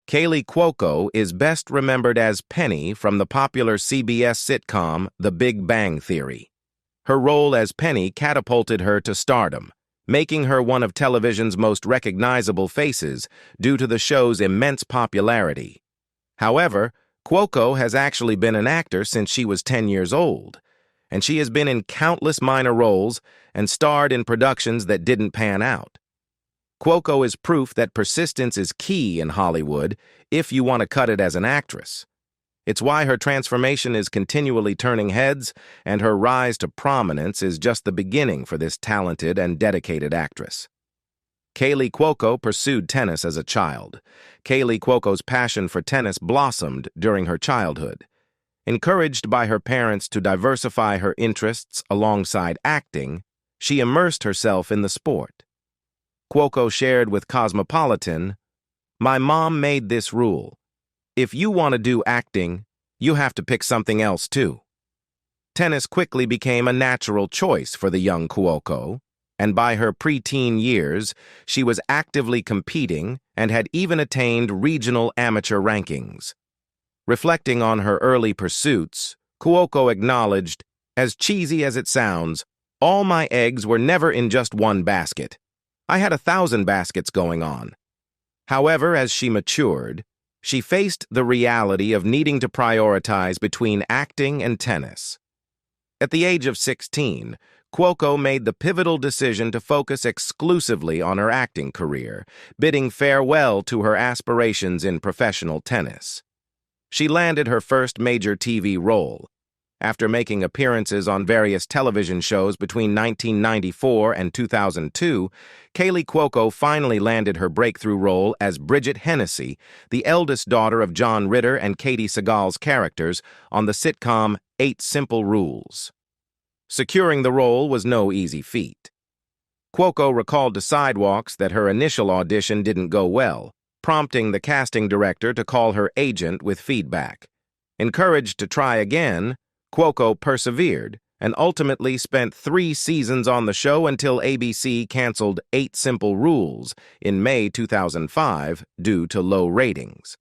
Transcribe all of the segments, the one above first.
Kaley Cuoco is best remembered as Penny from the popular CBS sitcom The Big Bang Theory. Her role as Penny catapulted her to stardom, making her one of television's most recognizable faces due to the show's immense popularity. However, Cuoco has actually been an actor since she was 10 years old, and she has been in countless minor roles and starred in productions that didn't pan out. Cuoco is proof that persistence is key in Hollywood if you want to cut it as an actress. It's why her transformation is continually turning heads, and her rise to prominence is just the beginning for this talented and dedicated actress. Kaley Cuoco pursued tennis as a child. Kaley Cuoco's passion for tennis blossomed during her childhood. Encouraged by her parents to diversify her interests alongside acting, she immersed herself in the sport. Cuoco shared with Cosmopolitan, "My mom made this rule. If you want to do acting, you have to pick something else too." Tennis quickly became a natural choice for the young Cuoco, and by her preteen years, she was actively competing and had even attained regional amateur rankings. Reflecting on her early pursuits, Cuoco acknowledged, "As cheesy as it sounds, all my eggs were never in just one basket. I had 1,000 baskets going on." However, as she matured, she faced the reality of needing to prioritize between acting and tennis. At the age of 16, Cuoco made the pivotal decision to focus exclusively on her acting career, bidding farewell to her aspirations in professional tennis. She landed her first major TV role. After making appearances on various television shows between 1994 and 2002, Kaley Cuoco finally landed her breakthrough role as Bridget Hennessy, the eldest daughter of John Ritter and Katie Sagal's characters, on the sitcom 8 Simple Rules. Securing the role was no easy feat. Cuoco recalled to Sidewalks that her initial audition didn't go well, prompting the casting director to call her agent with feedback. Encouraged to try again, Cuoco persevered and ultimately spent 3 seasons on the show until ABC canceled 8 Simple Rules in May 2005 due to low ratings.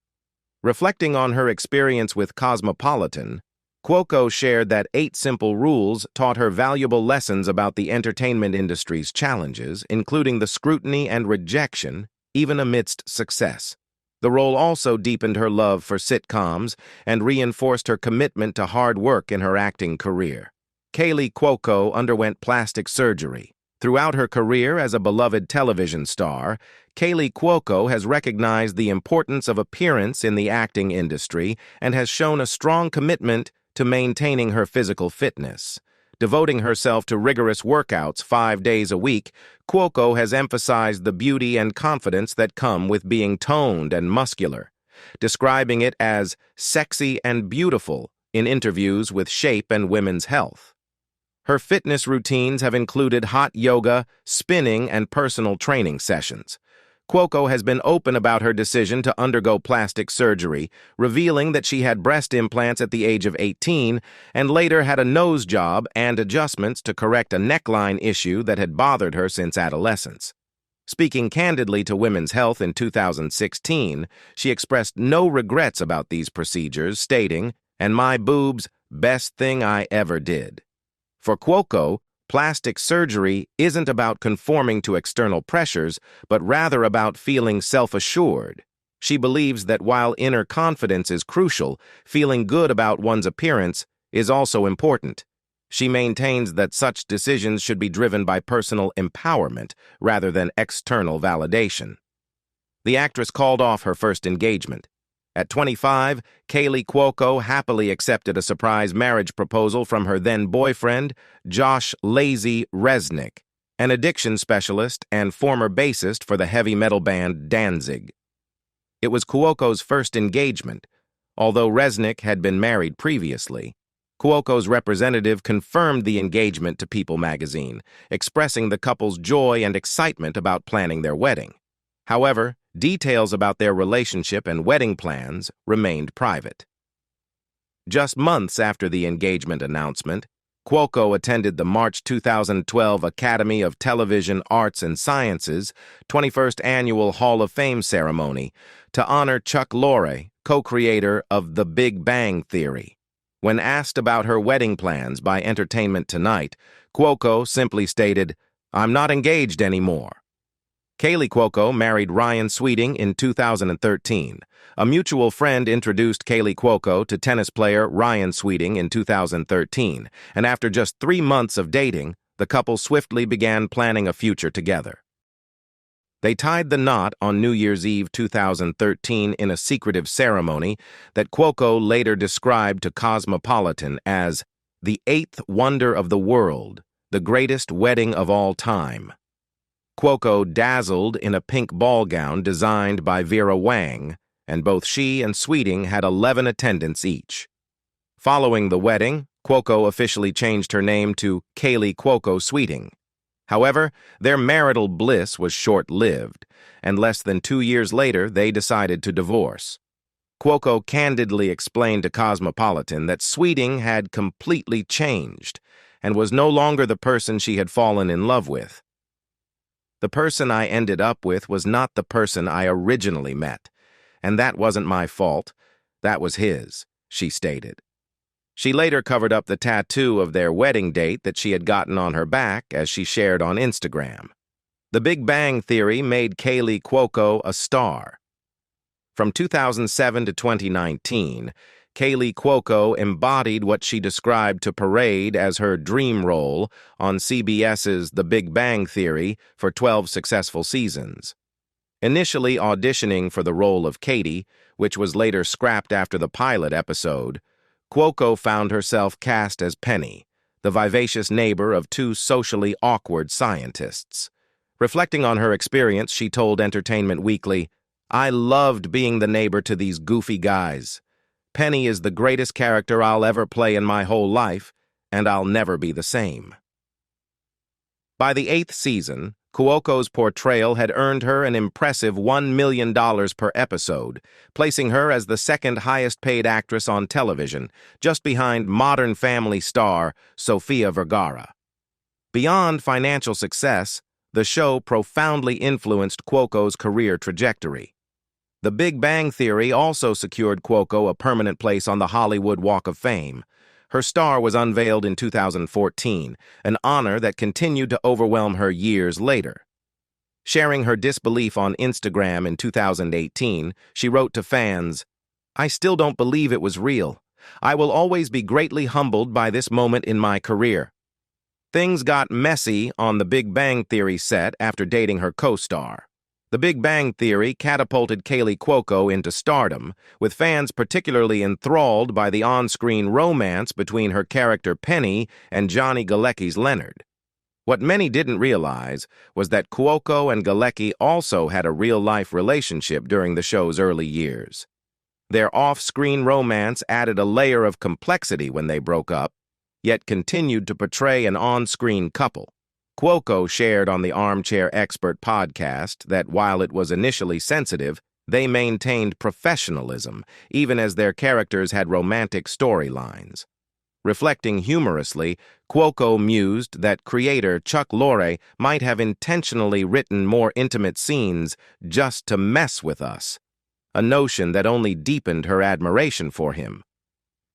Reflecting on her experience with Cosmopolitan, Cuoco shared that 8 Simple Rules taught her valuable lessons about the entertainment industry's challenges, including the scrutiny and rejection, even amidst success. The role also deepened her love for sitcoms and reinforced her commitment to hard work in her acting career. Kaley Cuoco underwent plastic surgery. Throughout her career as a beloved television star, Kaley Cuoco has recognized the importance of appearance in the acting industry and has shown a strong commitment to maintaining her physical fitness. Devoting herself to rigorous workouts 5 days a week, Cuoco has emphasized the beauty and confidence that come with being toned and muscular, describing it as sexy and beautiful in interviews with Shape and Women's Health. Her fitness routines have included hot yoga, spinning, and personal training sessions. Cuoco has been open about her decision to undergo plastic surgery, revealing that she had breast implants at the age of 18 and later had a nose job and adjustments to correct a neckline issue that had bothered her since adolescence. Speaking candidly to Women's Health in 2016, she expressed no regrets about these procedures, stating, "And my boobs, best thing I ever did." For Cuoco, plastic surgery isn't about conforming to external pressures, but rather about feeling self-assured. She believes that while inner confidence is crucial, feeling good about one's appearance is also important. She maintains that such decisions should be driven by personal empowerment rather than external validation. The actress called off her first engagement. At 25, Kaley Cuoco happily accepted a surprise marriage proposal from her then-boyfriend, Josh "Lazy" Resnick, an addiction specialist and former bassist for the heavy metal band Danzig. It was Cuoco's first engagement. Although Resnick had been married previously, Cuoco's representative confirmed the engagement to People magazine, expressing the couple's joy and excitement about planning their wedding. However, details about their relationship and wedding plans remained private. Just months after the engagement announcement, Cuoco attended the March 2012 Academy of Television Arts and Sciences 21st Annual Hall of Fame ceremony to honor Chuck Lorre, co-creator of The Big Bang Theory. When asked about her wedding plans by Entertainment Tonight, Cuoco simply stated, "I'm not engaged anymore." Kaley Cuoco married Ryan Sweeting in 2013. A mutual friend introduced Kaley Cuoco to tennis player Ryan Sweeting in 2013, and after just 3 months of dating, the couple swiftly began planning a future together. They tied the knot on New Year's Eve 2013 in a secretive ceremony that Cuoco later described to Cosmopolitan as the 8th wonder of the world, the greatest wedding of all time. Cuoco dazzled in a pink ball gown designed by Vera Wang, and both she and Sweeting had 11 attendants each. Following the wedding, Cuoco officially changed her name to Kaley Cuoco Sweeting. However, their marital bliss was short-lived, and less than 2 years later, they decided to divorce. Cuoco candidly explained to Cosmopolitan that Sweeting had completely changed and was no longer the person she had fallen in love with. "The person I ended up with was not the person I originally met, and that wasn't my fault. That was his," she stated. She later covered up the tattoo of their wedding date that she had gotten on her back as she shared on Instagram. The Big Bang Theory made Kaley Cuoco a star. From 2007 to 2019, Kaley Cuoco embodied what she described to Parade as her dream role on CBS's The Big Bang Theory for 12 successful seasons. Initially auditioning for the role of Katie, which was later scrapped after the pilot episode, Cuoco found herself cast as Penny, the vivacious neighbor of two socially awkward scientists. Reflecting on her experience, she told Entertainment Weekly, "I loved being the neighbor to these goofy guys. Penny is the greatest character I'll ever play in my whole life, and I'll never be the same." By the 8th season, Cuoco's portrayal had earned her an impressive $1 million per episode, placing her as the second highest-paid actress on television, just behind Modern Family star Sofia Vergara. Beyond financial success, the show profoundly influenced Cuoco's career trajectory. The Big Bang Theory also secured Cuoco a permanent place on the Hollywood Walk of Fame. Her star was unveiled in 2014, an honor that continued to overwhelm her years later. Sharing her disbelief on Instagram in 2018, she wrote to fans, "I still don't believe it was real. I will always be greatly humbled by this moment in my career." Things got messy on the Big Bang Theory set after dating her co-star. The Big Bang Theory catapulted Kaley Cuoco into stardom, with fans particularly enthralled by the on-screen romance between her character Penny and Johnny Galecki's Leonard. What many didn't realize was that Cuoco and Galecki also had a real-life relationship during the show's early years. Their off-screen romance added a layer of complexity when they broke up, yet continued to portray an on-screen couple. Cuoco shared on the Armchair Expert podcast that while it was initially sensitive, they maintained professionalism, even as their characters had romantic storylines. Reflecting humorously, Cuoco mused that creator Chuck Lorre might have intentionally written more intimate scenes just to mess with us, a notion that only deepened her admiration for him.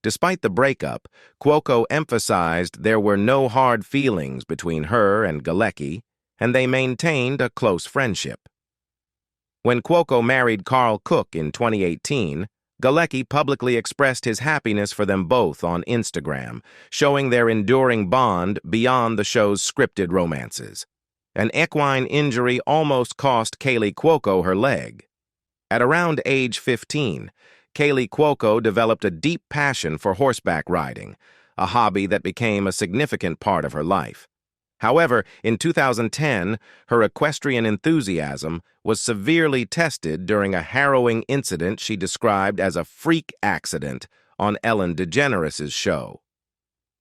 Despite the breakup, Cuoco emphasized there were no hard feelings between her and Galecki, and they maintained a close friendship. When Cuoco married Carl Cook in 2018, Galecki publicly expressed his happiness for them both on Instagram, showing their enduring bond beyond the show's scripted romances. An equine injury almost cost Kaley Cuoco her leg. At around age 15, Kaley Cuoco developed a deep passion for horseback riding, a hobby that became a significant part of her life. However, in 2010, her equestrian enthusiasm was severely tested during a harrowing incident she described as a freak accident on Ellen DeGeneres' show.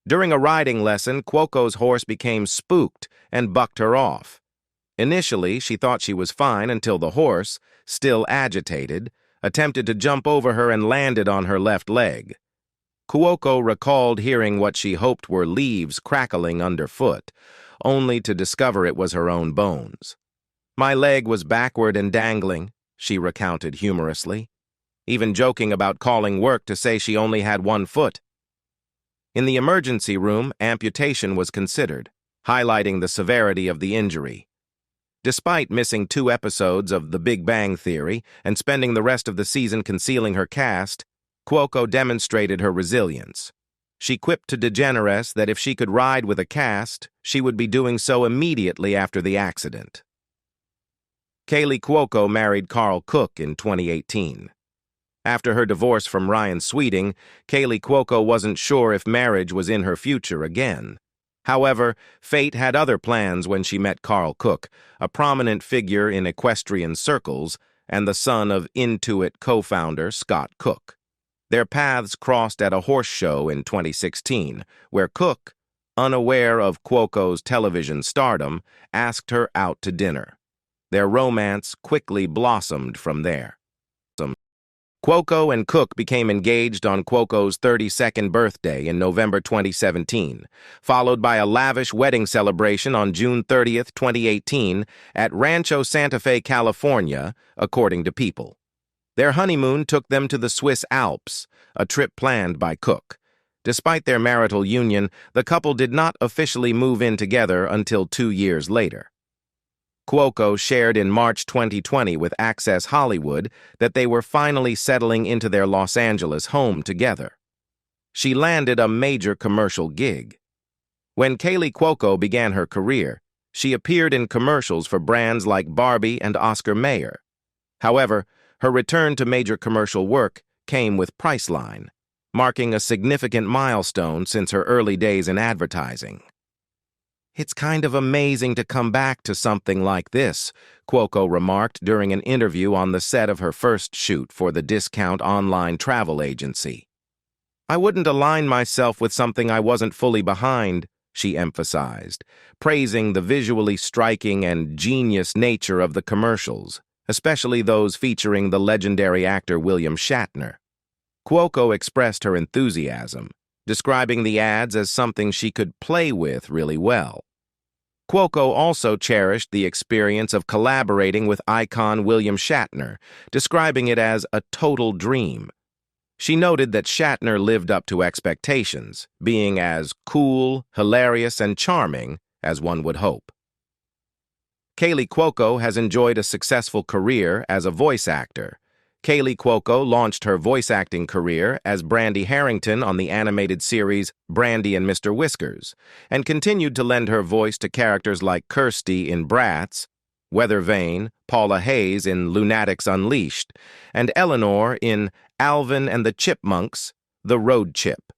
During a riding lesson, Cuoco's horse became spooked and bucked her off. Initially, she thought she was fine until the horse, still agitated, attempted to jump over her and landed on her left leg. Cuoco recalled hearing what she hoped were leaves crackling underfoot, only to discover it was her own bones. "My leg was backward and dangling," she recounted humorously, even joking about calling work to say she only had one foot. In the emergency room, amputation was considered, highlighting the severity of the injury. Despite missing 2 episodes of The Big Bang Theory and spending the rest of the season concealing her cast, Cuoco demonstrated her resilience. She quipped to DeGeneres that if she could ride with a cast, she would be doing so immediately after the accident. Kaley Cuoco married Carl Cook in 2018. After her divorce from Ryan Sweeting, Kaley Cuoco wasn't sure if marriage was in her future again. However, fate had other plans when she met Carl Cook, a prominent figure in equestrian circles and the son of Intuit co-founder Scott Cook. Their paths crossed at a horse show in 2016, where Cook, unaware of Cuoco's television stardom, asked her out to dinner. Their romance quickly blossomed from there. Cuoco and Cook became engaged on Cuoco's 32nd birthday in November 2017, followed by a lavish wedding celebration on June 30, 2018, at Rancho Santa Fe, California, according to People. Their honeymoon took them to the Swiss Alps, a trip planned by Cook. Despite their marital union, the couple did not officially move in together until 2 years later. Cuoco shared in March 2020 with Access Hollywood that they were finally settling into their Los Angeles home together. She landed a major commercial gig. When Kaley Cuoco began her career, she appeared in commercials for brands like Barbie and Oscar Mayer. However, her return to major commercial work came with Priceline, marking a significant milestone since her early days in advertising. "It's kind of amazing to come back to something like this," Cuoco remarked during an interview on the set of her first shoot for the discount online travel agency. "I wouldn't align myself with something I wasn't fully behind," she emphasized, praising the visually striking and genius nature of the commercials, especially those featuring the legendary actor William Shatner. Cuoco expressed her enthusiasm, describing the ads as something she could play with really well. Cuoco also cherished the experience of collaborating with icon William Shatner, describing it as a total dream. She noted that Shatner lived up to expectations, being as cool, hilarious, and charming as one would hope. Kaley Cuoco has enjoyed a successful career as a voice actor. Kaley Cuoco launched her voice acting career as Brandy Harrington on the animated series Brandy and Mr. Whiskers, and continued to lend her voice to characters like Kirsty in Bratz, Weather Vane, Paula Hayes in Lunatics Unleashed, and Eleanor in Alvin and the Chipmunks, The Road Chip.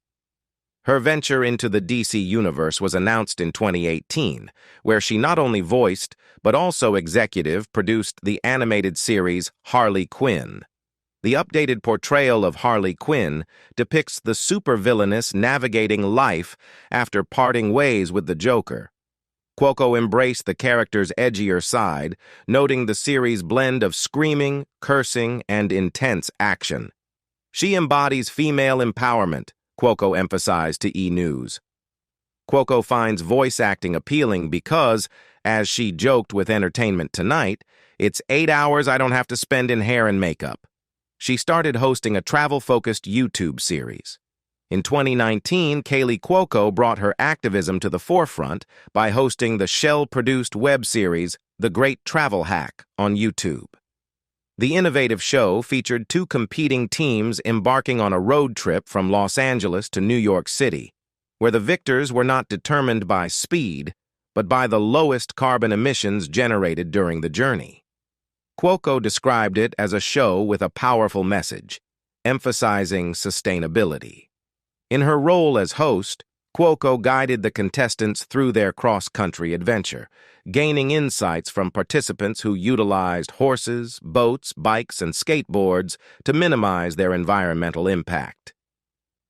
Her venture into the DC universe was announced in 2018, where she not only voiced, but also executive produced the animated series Harley Quinn. The updated portrayal of Harley Quinn depicts the supervillainess navigating life after parting ways with the Joker. Cuoco embraced the character's edgier side, noting the series' blend of screaming, cursing, and intense action. "She embodies female empowerment," Cuoco emphasized to E! News. Cuoco finds voice acting appealing because, as she joked with Entertainment Tonight, "It's 8 hours I don't have to spend in hair and makeup." She started hosting a travel-focused YouTube series. In 2019, Kaley Cuoco brought her activism to the forefront by hosting the Shell-produced web series The Great Travel Hack on YouTube. The innovative show featured 2 competing teams embarking on a road trip from Los Angeles to New York City, where the victors were not determined by speed, but by the lowest carbon emissions generated during the journey. Cuoco described it as a show with a powerful message, emphasizing sustainability. In her role as host, Cuoco guided the contestants through their cross-country adventure, gaining insights from participants who utilized horses, boats, bikes, and skateboards to minimize their environmental impact.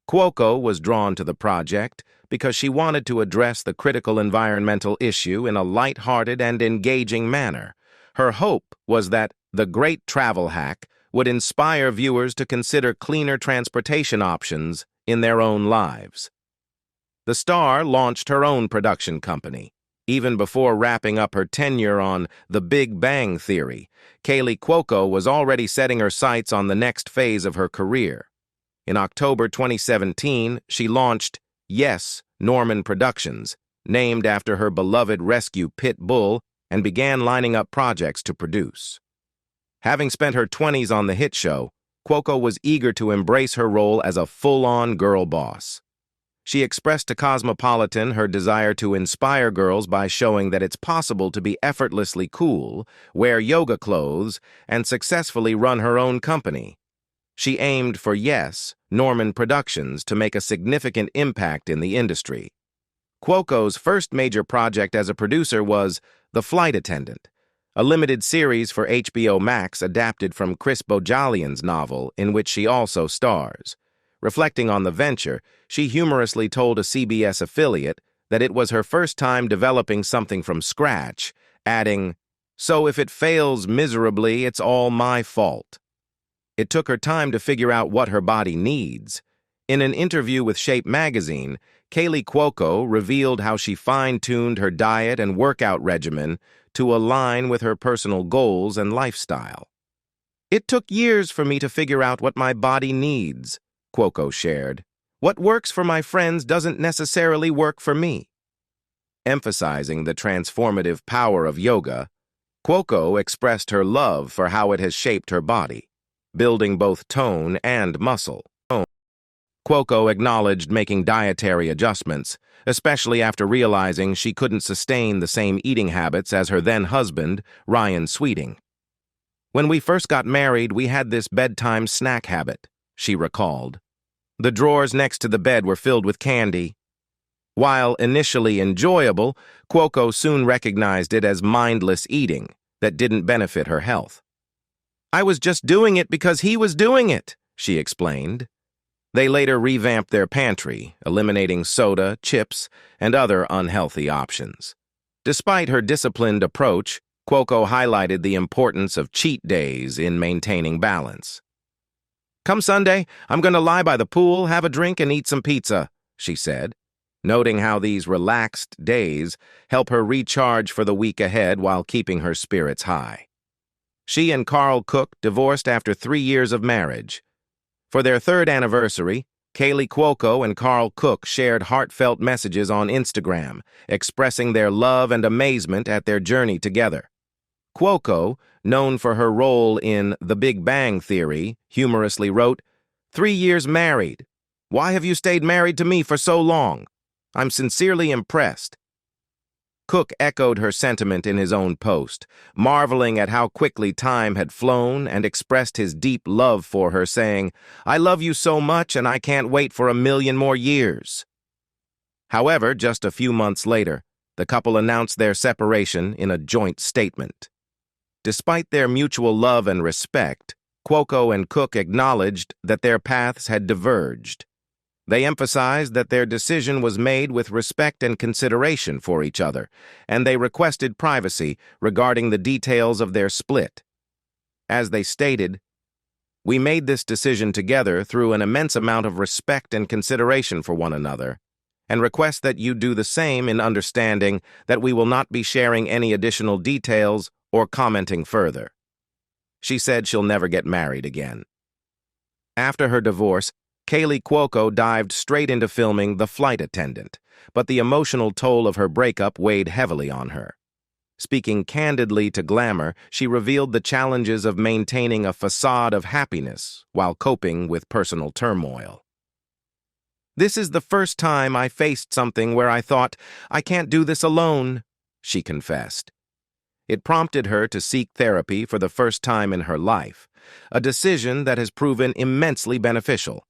Cuoco was drawn to the project because she wanted to address the critical environmental issue in a light-hearted and engaging manner. Her hope was that The Great Travel Hack would inspire viewers to consider cleaner transportation options in their own lives. The star launched her own production company, Even before wrapping up her tenure on The Big Bang Theory, Kaley Cuoco was already setting her sights on the next phase of her career. In October 2017, she launched Yes, Norman Productions, named after her beloved rescue pit bull, and began lining up projects to produce. Having spent her 20s on the hit show, Cuoco was eager to embrace her role as a full-on girl boss. She expressed to Cosmopolitan her desire to inspire girls by showing that it's possible to be effortlessly cool, wear yoga clothes, and successfully run her own company. She aimed for Yes, Norman Productions to make a significant impact in the industry. Cuoco's first major project as a producer was The Flight Attendant, a limited series for HBO Max adapted from Chris Bojalian's novel in which she also stars. Reflecting on the venture, she humorously told a CBS affiliate that it was her first time developing something from scratch, adding, "So if it fails miserably, it's all my fault." It took her time to figure out what her body needs. In an interview with Shape magazine, Kaley Cuoco revealed how she fine-tuned her diet and workout regimen to align with her personal goals and lifestyle. "It took years for me to figure out what my body needs," Cuoco shared. "What works for my friends doesn't necessarily work for me." Emphasizing the transformative power of yoga, Cuoco expressed her love for how it has shaped her body, building both tone and muscle. Cuoco acknowledged making dietary adjustments, especially after realizing she couldn't sustain the same eating habits as her then-husband, Ryan Sweeting. "When we first got married, we had this bedtime snack habit," she recalled. "The drawers next to the bed were filled with candy." While initially enjoyable, Cuoco soon recognized it as mindless eating that didn't benefit her health. "I was just doing it because he was doing it," she explained. They later revamped their pantry, eliminating soda, chips, and other unhealthy options. Despite her disciplined approach, Cuoco highlighted the importance of cheat days in maintaining balance. "Come Sunday, I'm going to lie by the pool, have a drink, and eat some pizza," she said, noting how these relaxed days help her recharge for the week ahead while keeping her spirits high. She and Carl Cook divorced after 3 years of marriage. For their third anniversary, Kaley Cuoco and Carl Cook shared heartfelt messages on Instagram, expressing their love and amazement at their journey together. Cuoco, known for her role in The Big Bang Theory, humorously wrote, "3 years married. Why have you stayed married to me for so long? I'm sincerely impressed." Cook echoed her sentiment in his own post, marveling at how quickly time had flown, and expressed his deep love for her, saying, "I love you so much and I can't wait for 1,000,000 more years." However, just a few months later, the couple announced their separation in a joint statement. Despite their mutual love and respect, Cuoco and Cook acknowledged that their paths had diverged. They emphasized that their decision was made with respect and consideration for each other, and they requested privacy regarding the details of their split. As they stated, "We made this decision together through an immense amount of respect and consideration for one another, and request that you do the same in understanding that we will not be sharing any additional details or commenting further." She said she'll never get married again. After her divorce, Kaley Cuoco dived straight into filming The Flight Attendant, but the emotional toll of her breakup weighed heavily on her. Speaking candidly to Glamour, she revealed the challenges of maintaining a facade of happiness while coping with personal turmoil. "This is the first time I faced something where I thought, I can't do this alone," she confessed. It prompted her to seek therapy for the first time in her life, a decision that has proven immensely beneficial.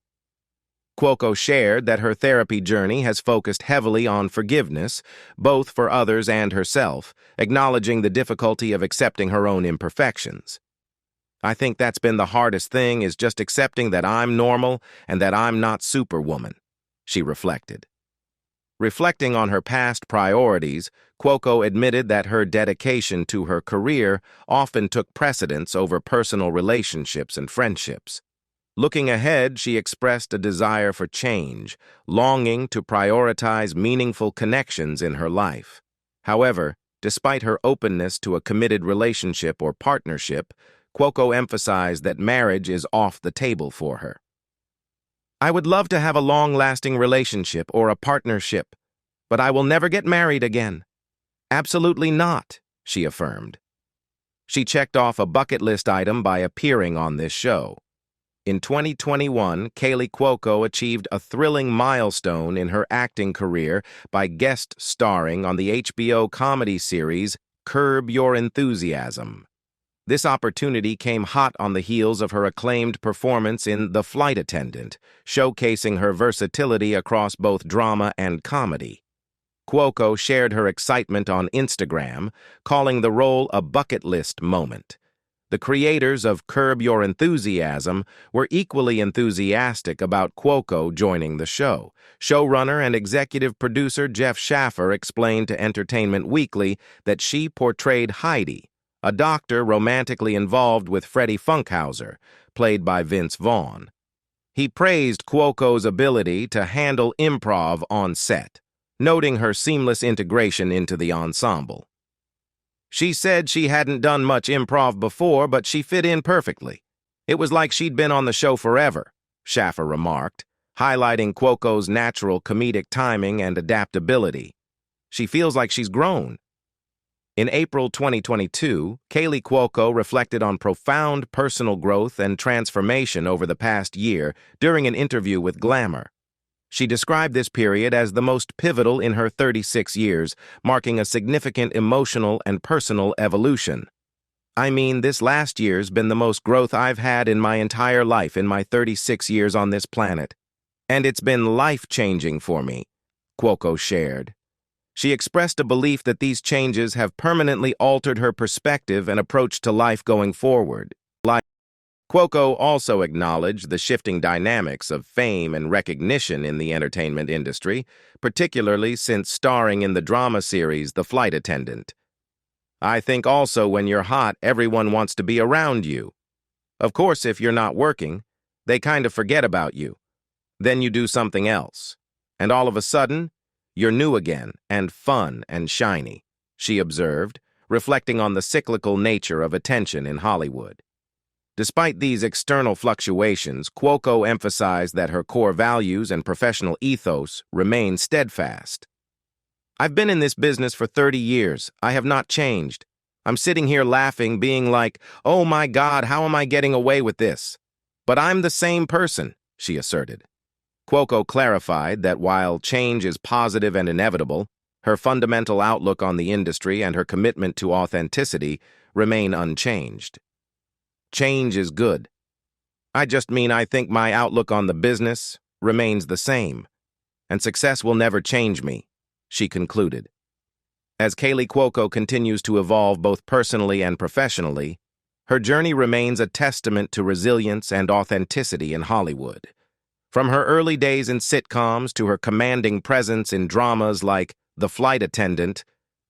Cuoco shared that her therapy journey has focused heavily on forgiveness, both for others and herself, acknowledging the difficulty of accepting her own imperfections. "I think that's been the hardest thing, is just accepting that I'm normal and that I'm not Superwoman," she reflected. Reflecting on her past priorities, Cuoco admitted that her dedication to her career often took precedence over personal relationships and friendships. Looking ahead, she expressed a desire for change, longing to prioritize meaningful connections in her life. However, despite her openness to a committed relationship or partnership, Cuoco emphasized that marriage is off the table for her. "I would love to have a long-lasting relationship or a partnership, but I will never get married again. Absolutely not," she affirmed. She checked off a bucket list item by appearing on this show. In 2021, Kaley Cuoco achieved a thrilling milestone in her acting career by guest starring on the HBO comedy series Curb Your Enthusiasm. This opportunity came hot on the heels of her acclaimed performance in The Flight Attendant, showcasing her versatility across both drama and comedy. Cuoco shared her excitement on Instagram, calling the role a bucket list moment. The creators of Curb Your Enthusiasm were equally enthusiastic about Cuoco joining the show. Showrunner and executive producer Jeff Schaffer explained to Entertainment Weekly that she portrayed Heidi, a doctor romantically involved with Freddie Funkhauser, played by Vince Vaughn. He praised Cuoco's ability to handle improv on set, noting her seamless integration into the ensemble. "She said she hadn't done much improv before, but she fit in perfectly. It was like she'd been on the show forever," Schaffer remarked, highlighting Cuoco's natural comedic timing and adaptability. "She feels like she's grown." In April 2022, Kaley Cuoco reflected on profound personal growth and transformation over the past year during an interview with Glamour. She described this period as the most pivotal in her 36 years, marking a significant emotional and personal evolution. "I mean, this last year's been the most growth I've had in my entire life in my 36 years on this planet. And it's been life-changing for me," Cuoco shared. She expressed a belief that these changes have permanently altered her perspective and approach to life going forward. Cuoco also acknowledged the shifting dynamics of fame and recognition in the entertainment industry, particularly since starring in the drama series The Flight Attendant. "I think also when you're hot, everyone wants to be around you. Of course, if you're not working, they kind of forget about you. Then you do something else, and all of a sudden, you're new again and fun and shiny," she observed, reflecting on the cyclical nature of attention in Hollywood. Despite these external fluctuations, Cuoco emphasized that her core values and professional ethos remain steadfast. "I've been in this business for 30 years. I have not changed. I'm sitting here laughing, being like, oh my God, how am I getting away with this? But I'm the same person," she asserted. Cuoco clarified that while change is positive and inevitable, her fundamental outlook on the industry and her commitment to authenticity remain unchanged. "Change is good. I just mean I think my outlook on the business remains the same, and success will never change me," she concluded. As Kaley Cuoco continues to evolve both personally and professionally, her journey remains a testament to resilience and authenticity in Hollywood. From her early days in sitcoms to her commanding presence in dramas like The Flight Attendant,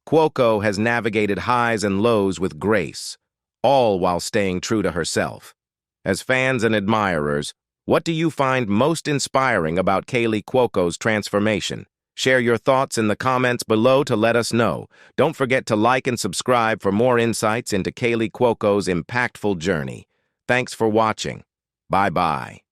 Cuoco has navigated highs and lows with grace, all while staying true to herself. As fans and admirers, what do you find most inspiring about Kaley Cuoco's transformation? Share your thoughts in the comments below to let us know. Don't forget to like and subscribe for more insights into Kaley Cuoco's impactful journey. Thanks for watching. Bye-bye.